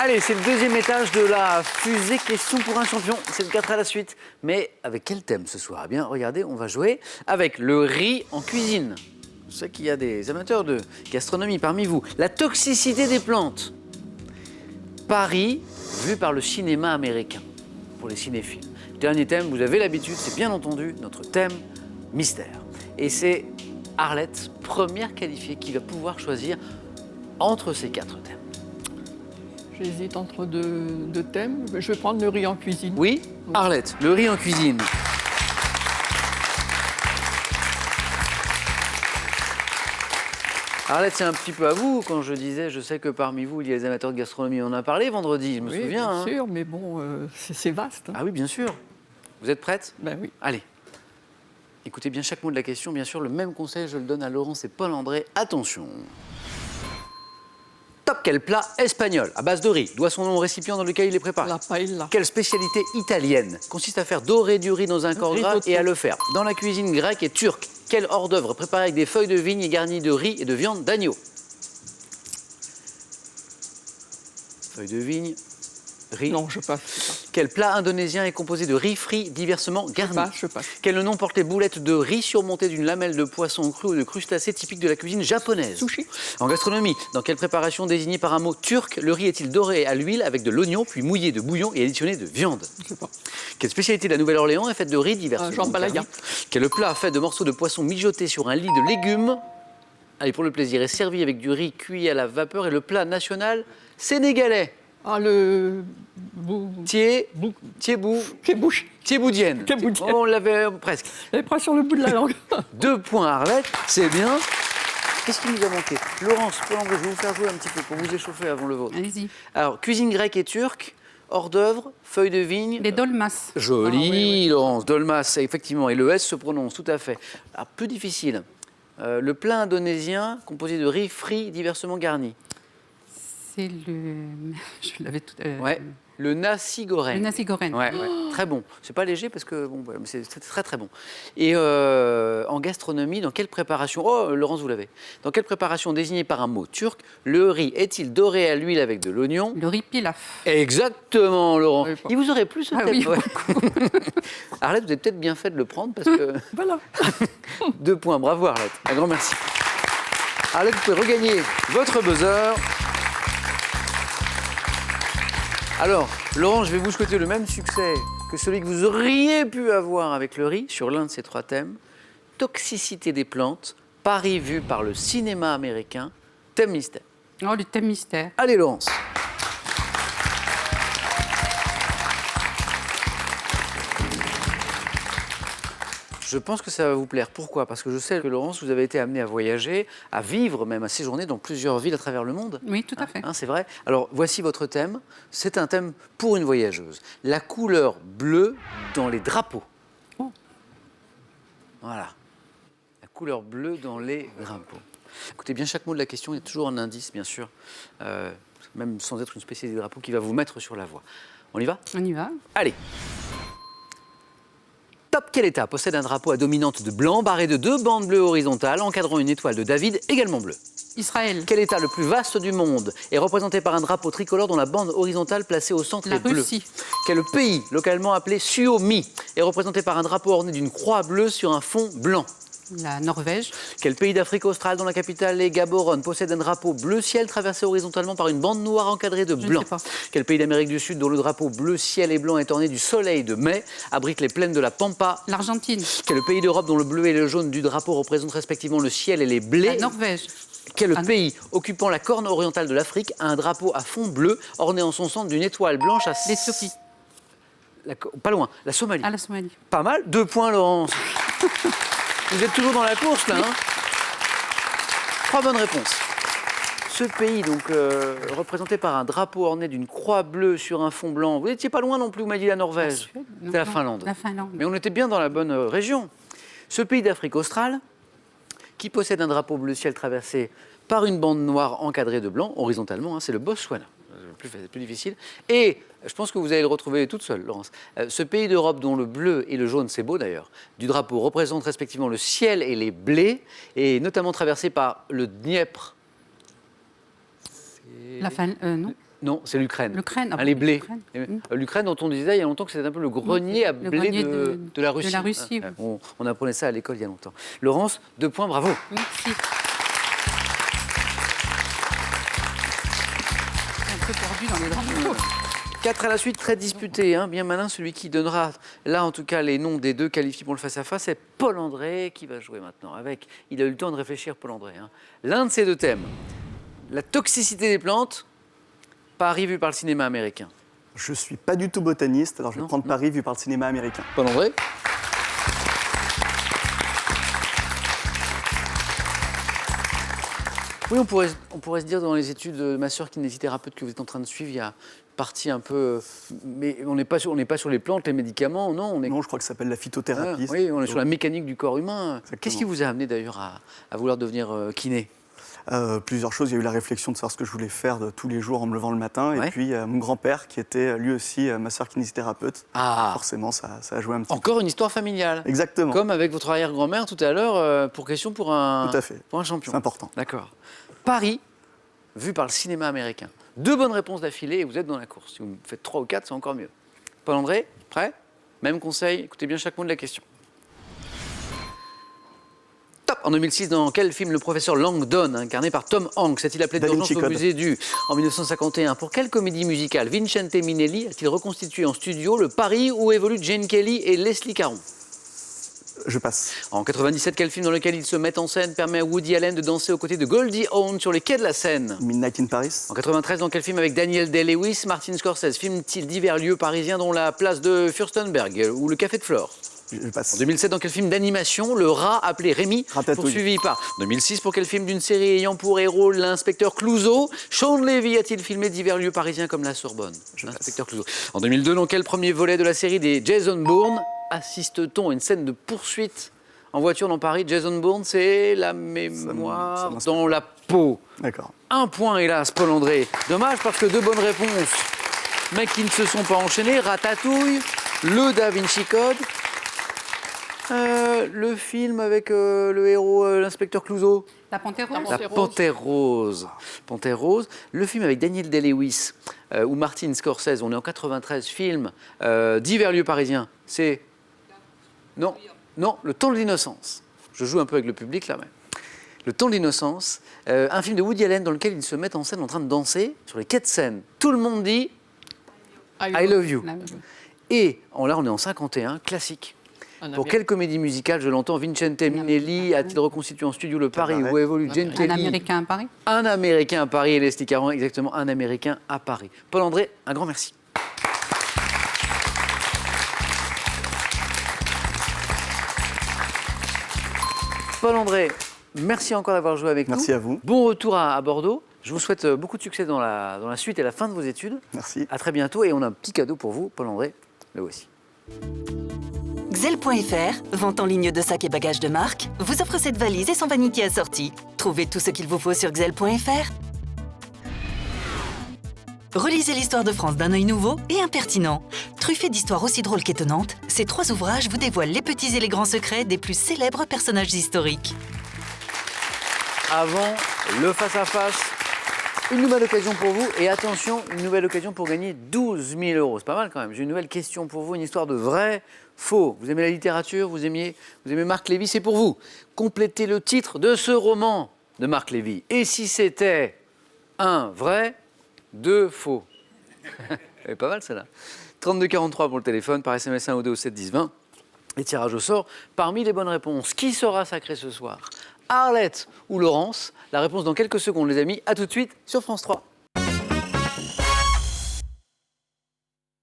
Allez, c'est le deuxième étage de la fusée Question pour un champion. C'est le 4 à la suite. Mais avec quel thème ce soir? Eh bien, regardez, on va jouer avec le riz en cuisine. Je sais qu'il y a des amateurs de gastronomie parmi vous. La toxicité des plantes. Paris, vu par le cinéma américain, pour les cinéphiles. Dernier thème, vous avez l'habitude, c'est bien entendu notre thème mystère. Et c'est Arlette, première qualifiée, qui va pouvoir choisir entre ces 4 thèmes. J'hésite entre deux thèmes. Je vais prendre le riz en cuisine. Oui, Arlette, le riz en cuisine. Arlette, c'est un petit peu à vous quand je disais, je sais que parmi vous, il y a les amateurs de gastronomie. On en a parlé vendredi, je me souviens. Bien sûr, mais bon, c'est vaste. Ah oui, bien sûr. Vous êtes prête? Ben oui. Allez. Écoutez bien chaque mot de la question. Bien sûr, le même conseil, je le donne à Laurence et Paul-André. Attention. Top, quel plat espagnol à base de riz doit son nom au récipient dans lequel il est préparé? La paella. Quelle spécialité italienne consiste à faire dorer du riz dans un corps gras Risotto. et à le faire dans la cuisine grecque et turque? Quel hors-d'œuvre préparé avec des feuilles de vigne et garni de riz et de viande d'agneau? Feuilles de vigne, riz. Non, je passe. Quel plat indonésien est composé de riz frit diversement garni? Je passe. Quel nom porte les boulettes de riz surmontées d'une lamelle de poisson cru ou de crustacés typique de la cuisine japonaise? Sushi. En gastronomie, dans quelle préparation désignée par un mot turc, le riz est-il doré à l'huile avec de l'oignon, puis mouillé de bouillon et additionné de viande? Je sais pas. Quelle spécialité de la Nouvelle-Orléans est faite de riz diversement jambalaya. garni? Quel plat fait de morceaux de poisson mijotés sur un lit de légumes, allez pour le plaisir, est servi avec du riz cuit à la vapeur et le plat national sénégalais? Ah, le... Thieboudienne. On l'avait presque. Elle prend sur le bout de la langue. 2 points Arlette, c'est bien. Qu'est-ce qui nous a manqué? Laurence, Paul-André, je vais vous faire jouer un petit peu pour vous échauffer avant le vôtre. Allez-y. Alors, cuisine grecque et turque, hors d'œuvre, feuilles de vigne. Les dolmas. Joli, Ah, oui. Laurence, dolmas, effectivement, et le S se prononce, tout à fait. Alors, plus difficile. Le plat indonésien composé de riz frit diversement garni. C'est le... Je l'avais tout... Ouais. Le nasi goreng. Le nasi goreng. Ouais, ouais. Très bon. C'est pas léger parce que bon, c'est très très bon. Et en gastronomie, dans quelle préparation? Oh, Laurence, vous l'avez. Dans quelle préparation désignée par un mot turc, le riz est-il doré à l'huile avec de l'oignon? Le riz pilaf. Exactement, Laurent. Oui, Il vous aurait plu ce Ah thème? oui, Ouais. Arlette, vous avez peut-être bien fait de le prendre parce que... Voilà. 2 points, bravo Arlette. Un grand merci. Arlette, vous pouvez regagner votre buzzer. Alors, Laurent, je vais vous souhaiter le même succès que celui que vous auriez pu avoir avec le riz sur l'un de ces 3 thèmes. Toxicité des plantes, Paris vu par le cinéma américain, thème mystère. Oh, le thème mystère. Allez, Laurence. Je pense que ça va vous plaire. Pourquoi? Parce que je sais que Laurence, vous avez été amenée à voyager, à vivre, même à séjourner dans plusieurs villes à travers le monde. Oui, tout à fait. C'est vrai. Alors, voici votre thème. C'est un thème pour une voyageuse. La couleur bleue dans les drapeaux. Oh. Voilà. La couleur bleue dans les drapeaux. Écoutez bien chaque mot de la question. Il y a toujours un indice, bien sûr, même sans être une spécialité des drapeaux, qui va vous mettre sur la voie. On y va? On y va. Allez. Top, quel État possède un drapeau à dominante de blanc barré de 2 bandes bleues horizontales encadrant une étoile de David également bleue? Israël. Quel État le plus vaste du monde est représenté par un drapeau tricolore dont la bande horizontale placée au centre La est bleue? Russie. Quel pays, localement appelé Suomi, est représenté par un drapeau orné d'une croix bleue sur un fond blanc? La Norvège. Quel pays d'Afrique australe dont la capitale est Gaborone possède un drapeau bleu ciel traversé horizontalement par une bande noire encadrée de Je ne blanc? sais pas. Quel pays d'Amérique du Sud dont le drapeau bleu ciel et blanc est orné du soleil de mai abrite les plaines de la Pampa? L'Argentine. Quel pays d'Europe dont le bleu et le jaune du drapeau représentent respectivement le ciel et les blés? La Norvège. Quel Ah, pays occupant la corne orientale de l'Afrique a un drapeau à fond bleu orné en son centre d'une étoile blanche à... L'Éthiopie. Pas loin, la Somalie. Ah, la Somalie. Pas mal, 2 points Laurence. Vous êtes toujours dans la course là, hein? 3 bonnes réponses. Ce pays, donc représenté par un drapeau orné d'une croix bleue sur un fond blanc, vous n'étiez pas loin non plus, vous m'avez dit la Norvège. Suède? Non, C'est la non, Finlande. La Finlande. Mais on était bien dans la bonne région. Ce pays d'Afrique australe, qui possède un drapeau bleu ciel traversé par une bande noire encadrée de blanc, horizontalement, hein, c'est le Botswana. Plus difficile. Et je pense que vous allez le retrouver toute seule, Laurence. Ce pays d'Europe dont le bleu et le jaune, c'est beau d'ailleurs, du drapeau représentent respectivement le ciel et les blés, et notamment traversé par le Dniepr. Non. Non, c'est l'Ukraine. L'Ukraine, ah Hein, bon, les blés. l'Ukraine. L'Ukraine dont on disait il y a longtemps que c'était un peu le grenier à Le blé grenier de la Russie. de la Russie, oui. On apprenait ça à l'école il y a longtemps. Laurence, 2 points, bravo. Merci. Un peu perdu dans les drapeaux. 4 à la suite, très disputé, hein, bien malin. Celui qui donnera, là en tout cas, les noms des 2 qualifiés pour le face-à-face, c'est Paul-André qui va jouer maintenant. Il a eu le temps de réfléchir, Paul-André. Hein. L'un de ces 2 thèmes, la toxicité des plantes, Paris vu par le cinéma américain. Je suis pas du tout botaniste, alors je vais prendre Paris vu par le cinéma américain. Paul-André. Oui, on pourrait se dire dans les études de ma sœur kinésithérapeute que vous êtes en train de suivre, il y a une partie un peu... Mais on n'est pas sur les plantes, les médicaments, non. Non, je crois que ça s'appelle la phytothérapie. Oui, on est sur la mécanique du corps humain. Exactement. Qu'est-ce qui vous a amené d'ailleurs à vouloir devenir kiné? Plusieurs choses. Il y a eu la réflexion de savoir ce que je voulais faire de tous les jours en me levant le matin. Ouais. Et puis mon grand-père qui était lui aussi masseur kinésithérapeute. Ah, Forcément, ça a joué un petit encore une histoire familiale. peu. Exactement. Comme avec votre arrière-grand-mère tout à l'heure, pour un Tout à fait. pour un champion. C'est important. D'accord. Paris, vu par le cinéma américain. 2 bonnes réponses d'affilée et vous êtes dans la course. Si vous me faites 3 ou 4, c'est encore mieux. Paul-André, prêt? Même conseil, écoutez bien chaque mot de la question. Top. En 2006, dans quel film le professeur Langdon, incarné par Tom Hanks, a-t-il appelé Da d'urgence Vinci au Code. musée du... En 1951, pour quelle comédie musicale Vincente Minnelli a-t-il reconstitué en studio le Paris où évoluent Jane Kelly et Leslie Caron? Je passe. En 97, quel film dans lequel ils se mettent en scène permet à Woody Allen de danser aux côtés de Goldie Hawn sur les quais de la Seine? Midnight in Paris. En 93, dans quel film avec Daniel Day-Lewis, Martin Scorsese filme-t-il divers lieux parisiens dont la place de Furstenberg ou le Café de Flore? Je passe. En 2007, dans quel film d'animation le rat appelé Rémi, Ratatouille. poursuivi par... 2006, pour quel film d'une série ayant pour héros l'inspecteur Clouseau, Sean Levy a-t-il filmé divers lieux parisiens comme la Sorbonne? L'inspecteur Clouseau. En 2002, dans quel premier volet de la série des Jason Bourne assiste-t-on à une scène de poursuite en voiture dans Paris? Jason Bourne, c'est la mémoire ça m'inspire dans la peau. D'accord. 1 point, hélas, Paul-André. Dommage, parce que 2 bonnes réponses, mais qui ne se sont pas enchaînées. Ratatouille, le Da Vinci Code, le film avec le héros, l'inspecteur Clouseau. La Panthère Rose. La Panthère Rose. Panthère Rose. Le film avec Daniel Day-Lewis ou Martin Scorsese, on est en 93, film divers lieux parisiens. C'est... Non, non, Le Temps de l'innocence. Je joue un peu avec le public là, mais... Le Temps de l'innocence, un film de Woody Allen dans lequel ils se mettent en scène en train de danser sur les quais de Seine. Tout le monde dit I love you. Et là, on est en 51, classique. Pour quelle comédie musicale, je l'entends, Vincente Minnelli a-t-il reconstitué en studio le Paris où évolue Jane Un Kelly? Américain à Paris. Un Américain à Paris et Leslie Caron, exactement, un Américain à Paris. Paul-André, un grand merci. Paul-André, merci encore d'avoir joué avec nous. Merci à vous. Bon retour à Bordeaux. Je vous souhaite beaucoup de succès dans la suite et la fin de vos études. Merci. À très bientôt et on a un petit cadeau pour vous, Paul-André, là aussi. Xel.fr, vente en ligne de sacs et bagages de marque, vous offre cette valise et son vanity assorti. Trouvez tout ce qu'il vous faut sur Xel.fr. Relisez l'histoire de France d'un œil nouveau et impertinent. Truffé d'histoires aussi drôles qu'étonnantes, ces 3 ouvrages vous dévoilent les petits et les grands secrets des plus célèbres personnages historiques. Avant le face-à-face, une nouvelle occasion pour vous. Et attention, une nouvelle occasion pour gagner 12 000 euros. C'est pas mal quand même. J'ai une nouvelle question pour vous, une histoire de vrai, faux. Vous aimez la littérature, vous aimez Marc Lévy, c'est pour vous. Complétez le titre de ce roman de Marc Lévy. Et si c'était un vrai, 2 faux. C'est pas mal celle-là. 3243 pour le téléphone, par SMS 1 ou 2 au 7 10 20. Et tirage au sort parmi les bonnes réponses. Qui sera sacré ce soir? Arlette ou Laurence? La réponse dans quelques secondes, les amis. À tout de suite sur France 3.